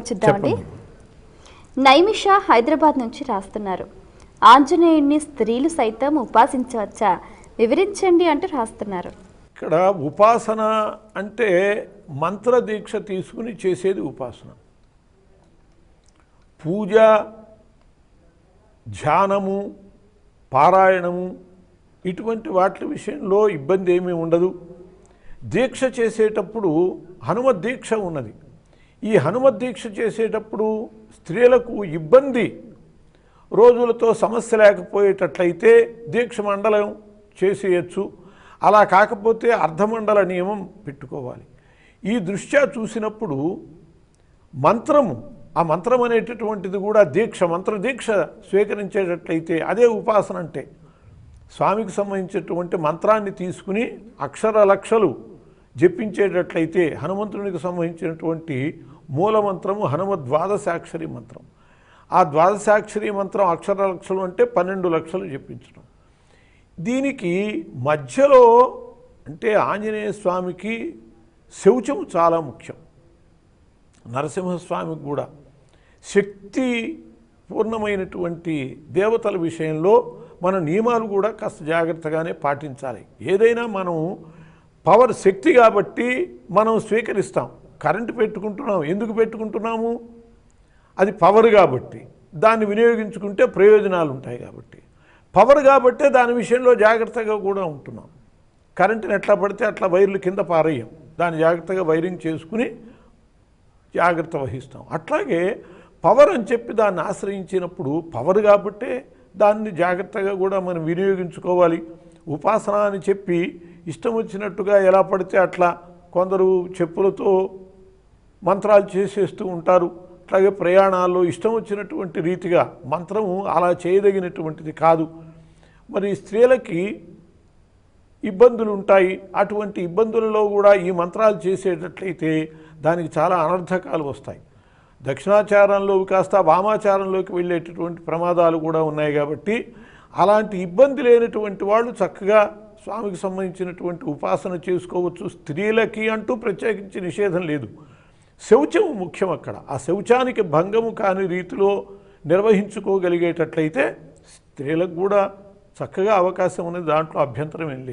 చూద్దామండి. నైమిష హైదరాబాద్ నుంచి రాస్తున్నారు. ఆంజనేయుడిని స్త్రీలు సైతం ఉపాసించవచ్చా, వివరించండి అంటూ రాస్తున్నారు. ఇక్కడ ఉపాసన అంటే మంత్ర దీక్ష తీసుకుని చేసేది ఉపాసన. పూజ, ధ్యానము, పారాయణము ఇటువంటి వాటి విషయంలో ఇబ్బంది ఏమీ ఉండదు. దీక్ష చేసేటప్పుడు హనుమత్ దీక్ష ఉన్నది. ఈ హనుమత్ దీక్ష చేసేటప్పుడు స్త్రీలకు ఇబ్బంది రోజులతో సమస్య లేకపోయేటట్లయితే దీక్ష మండలం చేసేయచ్చు. అలా కాకపోతే అర్ధమండల నియమం పెట్టుకోవాలి. ఈ దృష్ట్యా చూసినప్పుడు మంత్రము, ఆ మంత్రం అనేటటువంటిది కూడా దీక్ష, మంత్ర దీక్ష స్వీకరించేటట్లయితే అదే ఉపాసన. అంటే స్వామికి సంబంధించినటువంటి మంత్రాన్ని తీసుకుని అక్షర లక్షలు జపించేటట్లయితే హనుమంతునికి సంబంధించినటువంటి మూలమంత్రము హనుమద్వాదశాక్షరి మంత్రం. ఆ ద్వాదశాక్షరి మంత్రం అక్షర లక్షలు అంటే 12 లక్షలు జపించడం. దీనికి మధ్యలో అంటే ఆంజనేయ స్వామికి శౌచం చాలా ముఖ్యం. నరసింహస్వామికి కూడా శక్తి పూర్ణమైనటువంటి దేవతల విషయంలో మన నియమాలు కూడా కాస్త జాగ్రత్తగానే పాటించాలి. ఏదైనా మనం పవర్ శక్తి కాబట్టి మనం స్వీకరిస్తాం. కరెంటు పెట్టుకుంటున్నాం, ఎందుకు పెట్టుకుంటున్నాము? అది పవర్ కాబట్టి, దాన్ని వినియోగించుకుంటే ప్రయోజనాలు ఉంటాయి కాబట్టి. పవర్ కాబట్టే దాని విషయంలో జాగ్రత్తగా కూడా ఉంటున్నాం. కరెంటుని ఎట్లా పడితే అట్లా వైర్లు కింద పారేయం, దాన్ని జాగ్రత్తగా వైరింగ్ చేసుకుని జాగ్రత్త వహిస్తాం. అట్లాగే పవర్ అని చెప్పి దాన్ని ఆశ్రయించినప్పుడు పవర్ కాబట్టే దాన్ని జాగ్రత్తగా కూడా మనం వినియోగించుకోవాలి. ఉపాసన అని చెప్పి ఇష్టం వచ్చినట్టుగా ఎలా పడితే అట్లా కొందరు చెప్పులతో మంత్రాలు చేసేస్తూ ఉంటారు. అట్లాగే ప్రయాణాల్లో ఇష్టం వచ్చినటువంటి రీతిగా మంత్రము అలా చేయదగినటువంటిది కాదు. మరి స్త్రీలకి ఇబ్బందులు ఉంటాయి. అటువంటి ఇబ్బందులలో కూడా ఈ మంత్రాలు చేసేటట్లయితే దానికి చాలా అనర్థకాలు వస్తాయి. దక్షిణాచారంలో కాస్త వామాచారంలోకి వెళ్ళేటటువంటి ప్రమాదాలు కూడా ఉన్నాయి. కాబట్టి అలాంటి ఇబ్బంది లేనటువంటి వాళ్ళు చక్కగా స్వామికి సంబంధించినటువంటి ఉపాసన చేసుకోవచ్చు. స్త్రీలకి అంటూ ప్రత్యేకించి నిషేధం లేదు. శౌచం ముఖ్యం అక్కడ. ఆ శౌచానికి భంగము కాని రీతిలో నిర్వహించుకోగలిగేటట్లయితే స్త్రీలకు కూడా చక్కగా అవకాశం ఉన్నది. దాంట్లో అభ్యంతరం ఏం లేదు.